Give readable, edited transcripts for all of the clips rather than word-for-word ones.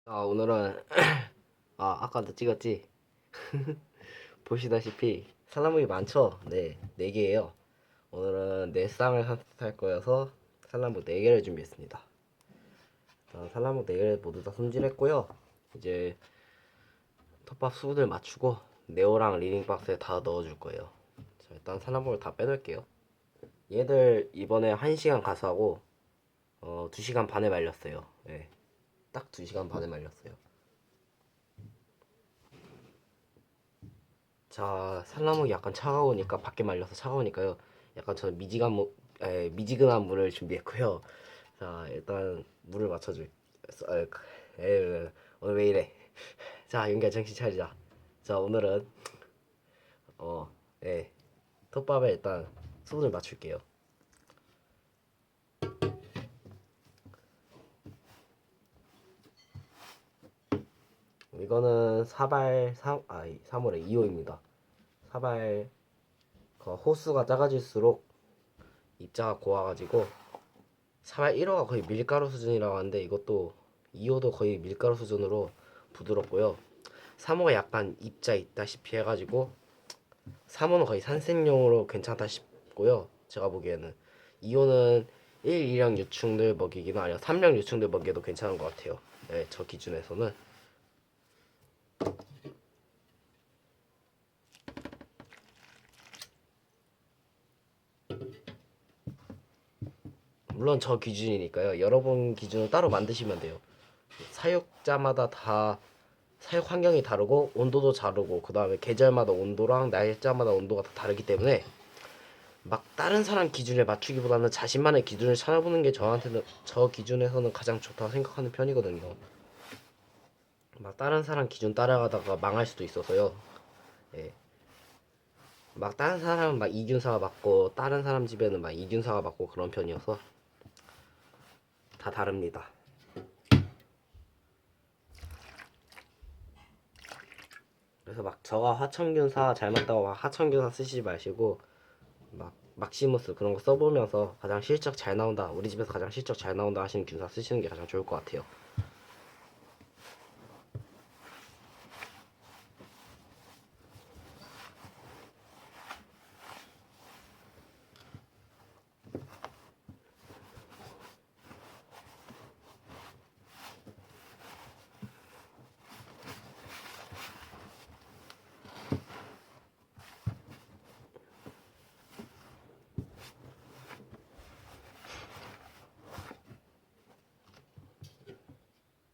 오늘은 아까도 찍었지. 보시다시피 산나물이 많죠. 네, 4개예요. 오늘은 4쌍을 살 거여서 산나물 4개를 준비했습니다. 산나물 4개를 모두 다 손질했고요. 이제 톱밥 수분을 맞추고 네오랑 리딩 박스에 다 넣어줄 거예요. 자, 일단 산나물을 다 빼놓을게요. 얘들 이번에 1시간 가수하고 2시간 반에 말렸어요. 네, 딱 2시간 반에 말렸어요. 자, 산나물이 약간 차가우니까 밖에 말려서 차가우니까요. 약간 저는 미지근한 물을 준비했고요. 자, 일단 물을 맞춰줄. 아, 오늘 왜 이래? 자, 윤기야 정신 차리자. 자, 오늘은 어, 예, 톱밥에 일단 수분을 맞출게요. 이거는 사물의 2호입니다. 사발 그 호수가 작아질수록 입자가 고와가지고 사발 1호가 거의 밀가루 수준이라고 하는데 이것도 2호도 거의 밀가루 수준으로 부드럽고요. 3호가 약간 입자 있다시피 해가지고 3호는 거의 산생용으로 괜찮다 싶고요. 제가 보기에는 2호는 1, 2량 유충들 먹이기는 아니라 3량 유충들 먹이도 괜찮은 것 같아요. 네, 저 기준에서는. 물론 저 기준이니까요. 여러분 기준을 따로 만드시면 돼요. 사육자마다 다 사육 환경이 다르고 온도도 다르고 그 다음에 계절마다 온도랑 날짜마다 온도가 다 다르기 때문에 막 다른 사람 기준에 맞추기보다는 자신만의 기준을 찾아보는 게 저한테는 저 기준에서는 가장 좋다고 생각하는 편이거든요. 막 다른 사람 기준 따라가다가 망할 수도 있어서요. 예. 막 다른 사람은 막 이균사가 맞고 다른 사람 집에는 막 이균사가 맞고 그런 편이어서 다 다릅니다. 그래서 막 저가 화천균사 잘 맞다고 막 하천균사 쓰시지 마시고 막 막시무스 그런 거 써보면서 가장 실적 잘 나온다, 우리 집에서 가장 실적 잘 나온다 하시는 균사 쓰시는 게 가장 좋을 것 같아요.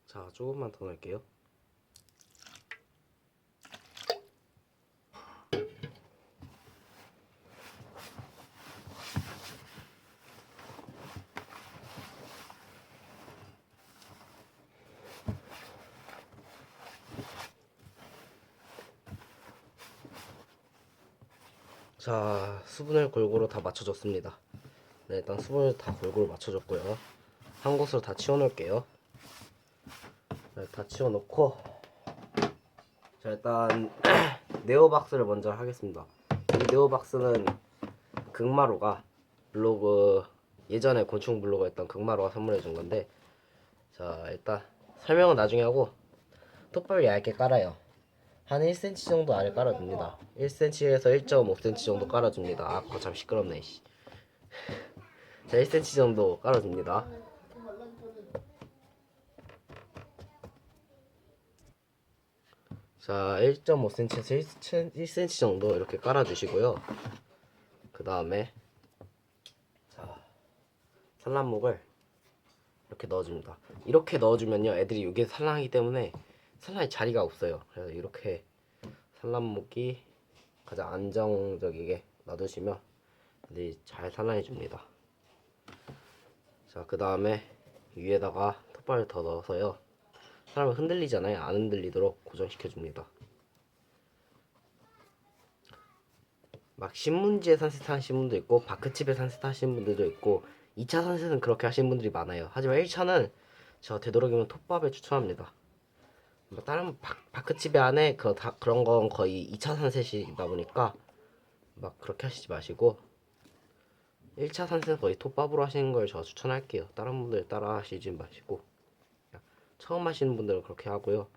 자, 조금만 더 넣을게요. 자, 수분을 골고루 다 맞춰줬습니다. 네, 일단 수분을 다 골고루 맞춰줬고요. 한 곳으로 다 치워놓을게요. 네, 다 치워놓고 자, 일단 네오박스를 먼저 하겠습니다. 이 네오박스는 극마로가 블로그 예전에 곤충 블로그였던 극마로가 선물해준 건데, 자, 일단 설명은 나중에 하고 톱밥을 얇게 깔아요. 한 1cm 정도 아래 깔아줍니다. 1cm에서 1.5cm 정도 깔아줍니다. 거참 시끄럽네. 씨. 자, 1cm 정도 깔아줍니다. 자, 1.5cm에서 1cm 정도 이렇게 깔아주시고요. 그 다음에 자, 산란목을 이렇게 넣어줍니다. 이렇게 넣어주면요, 애들이 여기에 산란하기 때문에 산란의 자리가 없어요. 그래서 이렇게 산란목이 가장 안정적이게 놔두시면 애들이 잘 산란해줍니다. 자, 그 다음에 위에다가 톱밥을 더 넣어서요, 사람은 흔들리잖아요. 안 흔들리도록 고정시켜줍니다. 막 신문지에 산세트 하시는 분도 있고 바크칩에 산세트 하시는 분들도 있고 2차 산세트는 그렇게 하시는 분들이 많아요. 하지만 1차는 저 되도록이면 톱밥을 추천합니다. 뭐 다른 바크칩의 안에 그런 건 거의 2차 산세트이다 보니까 막 그렇게 하시지 마시고 1차 산세트는 거의 톱밥으로 하시는 걸 저 추천할게요. 다른 분들 따라 하시지 마시고 처음 하시는 분들은 그렇게 하고요.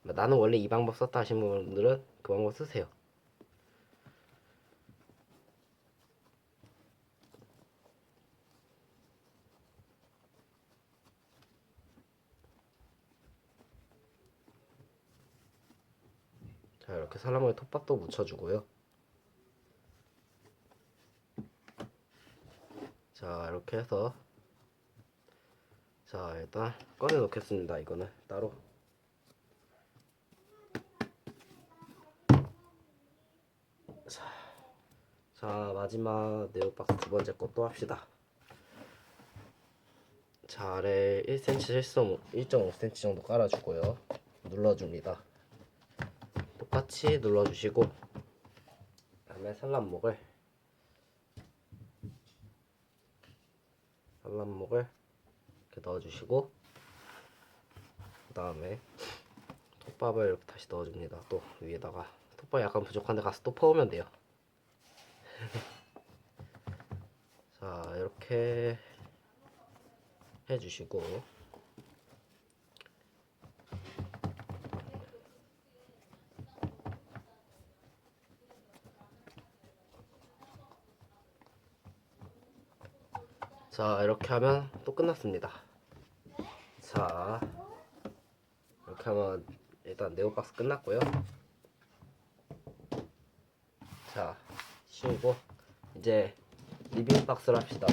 나는 원래 이 방법 썼다 하시는 분들은 그 방법 쓰세요. 자, 이렇게 살라모에 톱밥도 묻혀주고요. 자, 이렇게 해서 자, 일단 꺼내 놓겠습니다. 이거는 따로. 자, 마지막 네오박스 두 번째 것도 합시다. 자, 아래 1cm, 1.5cm 정도 깔아주고요. 눌러줍니다. 똑같이 눌러주시고, 그다음에 산란목을 이렇게 넣어주시고, 그 다음에 톱밥을 이렇게 다시 넣어줍니다. 또 위에다가 톱밥이 약간 부족한데 가서 또 퍼오면 돼요. 자, 이렇게 해주시고, 자, 이렇게 하면 또 끝났습니다. 자, 이렇게 하면 일단 네오박스 끝났고요. 자, 씌우고 이제 리빙박스를 합시다.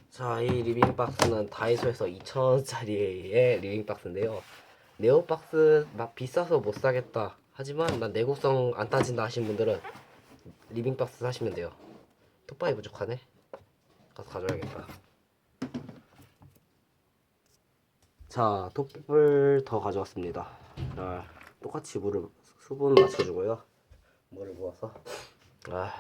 자, 이 리빙박스는 다이소에서 2,000원짜리의 리빙박스인데요. 네오박스 막 비싸서 못 사겠다 하지만 난 내구성 안 따진다 하신 분들은 리빙박스 사시면 돼요. 톱밥이 부족하네. 가서 가져야겠다. 자, 톱밥을 더 가져왔습니다. 자, 똑같이 물을 수분 맞춰주고요. 물을 부어서 아,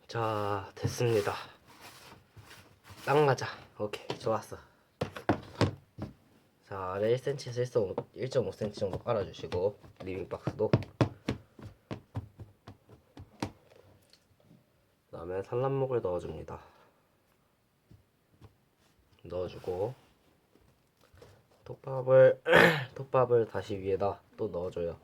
자, 됐습니다. 딱 맞아. 오케이, 좋았어. 자, 아래 1cm에서 1.5cm 정도 깔아주시고 리빙박스도 그 다음에 산란목을 넣어줍니다. 넣어주고 톱밥을 톱밥을 다시 위에다 또 넣어줘요.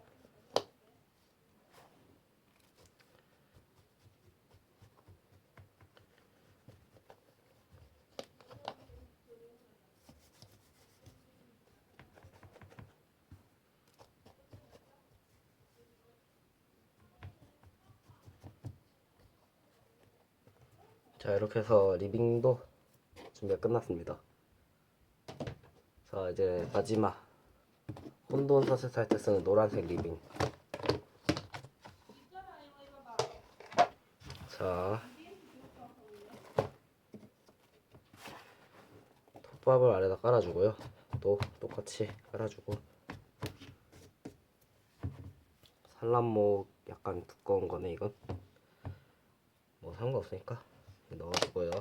자, 이렇게 해서 리빙도 준비가 끝났습니다. 자, 이제 마지막 혼돈 서셋 할 때 쓰는 노란색 리빙. 자, 톱밥을 아래다 깔아주고요. 또 똑같이 깔아주고 산란목 약간 두꺼운 거네 이건. 뭐 상관없으니까 넣어주고요.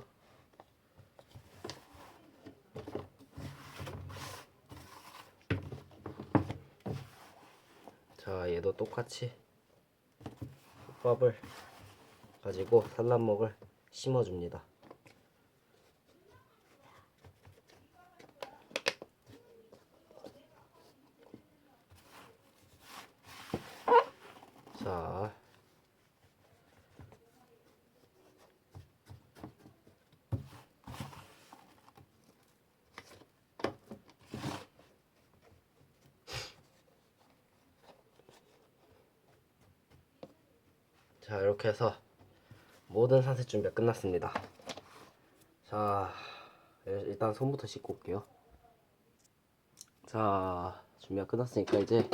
자, 얘도 똑같이 톱밥을 가지고 산란목을 심어줍니다. 자, 자, 이렇게 해서 모든 산세 준비가 끝났습니다. 자, 일단 손부터 씻고 올게요. 자, 준비가 끝났으니까 이제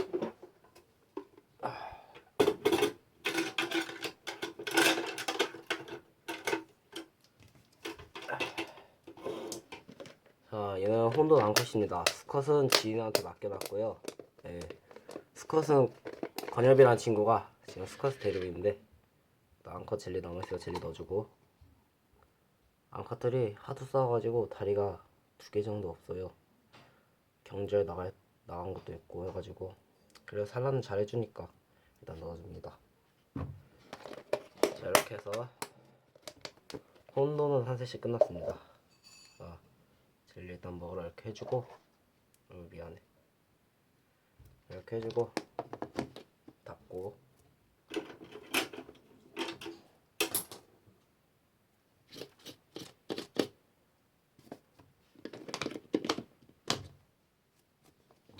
자, 얘는 혼돈 암컷입니다. 수컷은 지인한테 맡겨놨고요. 네, 수컷은 건엽이라는 친구가 지금 수컷을 데리고 있는데 암컷 젤리 남아있어요. 젤리 넣어주고. 암컷들이 하도 싸워가지고 다리가 2개 정도 없어요. 경주에 나간 것도 있고 해가지고, 그래서 산란은 잘 해주니까 일단 넣어줍니다. 자, 이렇게 해서 혼돈은 한 셋이 끝났습니다. 자, 젤리 일단 먹으라 이렇게 해주고, 미안해. 이렇게 해주고 닫고,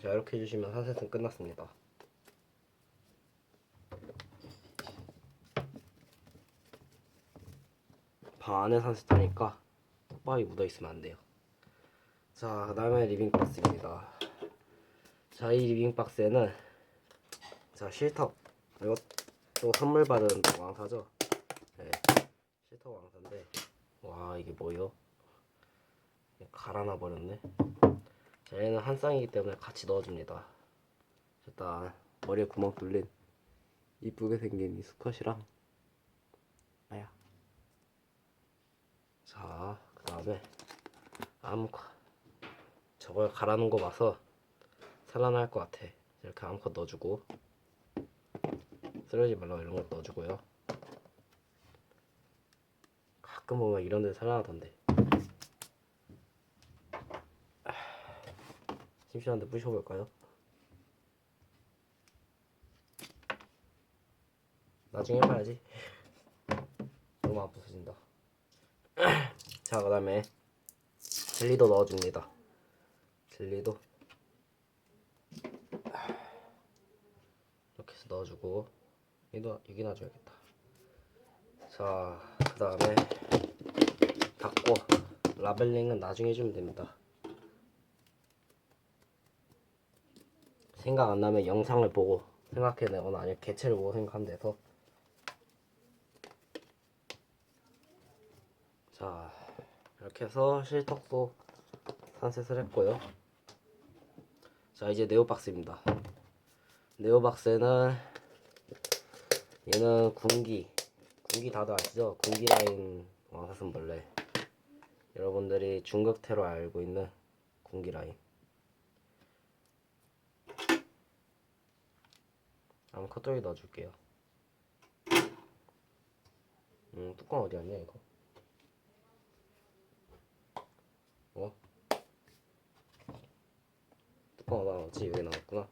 자, 이렇게 해주시면 한 셋은 끝났습니다. 방 안에 산셋하니까 톱밥이 묻어있으면 안 돼요. 자, 그 다음에 리빙박스입니다. 자, 이 리빙박스에는 자, 실턱, 이것도 선물 받은 왕사죠. 네, 실턱 왕사인데, 와, 이게 뭐예요? 갈아놔 버렸네. 자, 얘는 한 쌍이기 때문에 같이 넣어줍니다. 일단 머리에 구멍 뚫린 이쁘게 생긴 이 수컷이랑, 아야. 자, 그 다음에 암컷, 저걸 갈아놓은 거 봐서 산란할 것 같아. 이렇게 암컷 넣어주고, 쓰러지지 말라고 이런 걸 넣어주고요. 가끔 보면 이런 데 산란하던데. 심심한데 부셔볼까요? 나중에 해봐야지. 너무 안 부서진다. 자, 그 다음에 젤리도 넣어줍니다. 젤리도 이렇게 해서 넣어주고, 여기 놔줘야겠다. 자, 그 다음에 닫고, 라벨링은 나중에 해주면 됩니다. 생각 안 나면 영상을 보고 생각해내거나 아니면 개체를 보고 생각하면 돼서. 자, 이렇게 해서 실턱도 산셋을 했고요. 자, 이제 네오박스입니다. 네오박스에는 얘는 군기 다들 아시죠? 군기 라인 왕사슴벌레. 여러분들이 중극태로 알고 있는 군기 라인. 한번 컷돌이 넣어줄게요. 뚜껑 어디 갔냐 이거? 뚜껑 어디다 넣었지? 여기 나왔구나.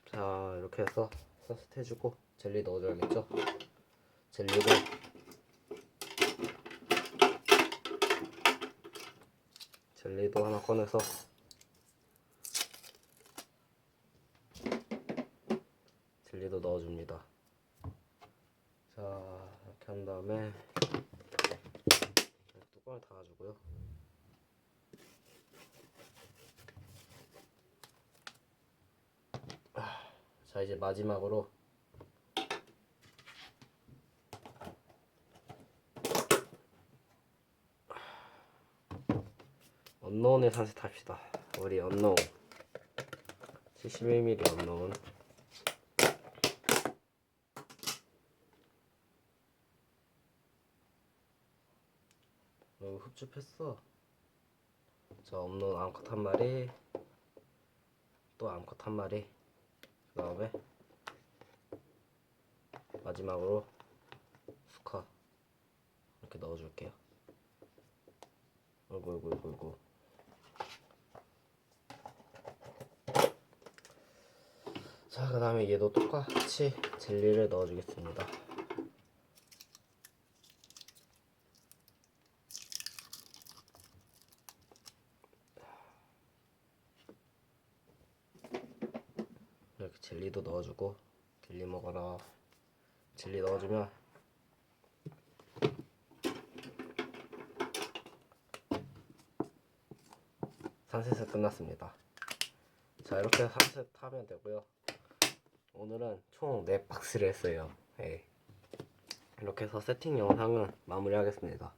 자, 이렇게 해서 서스트 해주고 젤리 넣어줘야겠죠? 젤리도 하나 꺼내서 젤리도 넣어줍니다. 자, 이렇게 한 다음에 뚜껑을 닫아주고요. 자, 이제 마지막으로 언노운을 산셋합시다. 우리 언노운 71mm 언노운. 흡집했어. 자, 언노운 암컷 한 마리, 또 암컷 한 마리, 그 다음에 마지막으로 수컷 이렇게 넣어줄게요. 어이구. 자, 그 다음에 얘도 똑같이 젤리를 넣어주겠습니다. 이렇게 젤리도 넣어주고, 젤리 먹어라. 젤리 넣어주면 산셋은 끝났습니다. 자, 이렇게 산셋 하면 되고요. 오늘은 총 4박스를 했어요. 네. 이렇게 해서 세팅 영상은 마무리하겠습니다.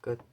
끝.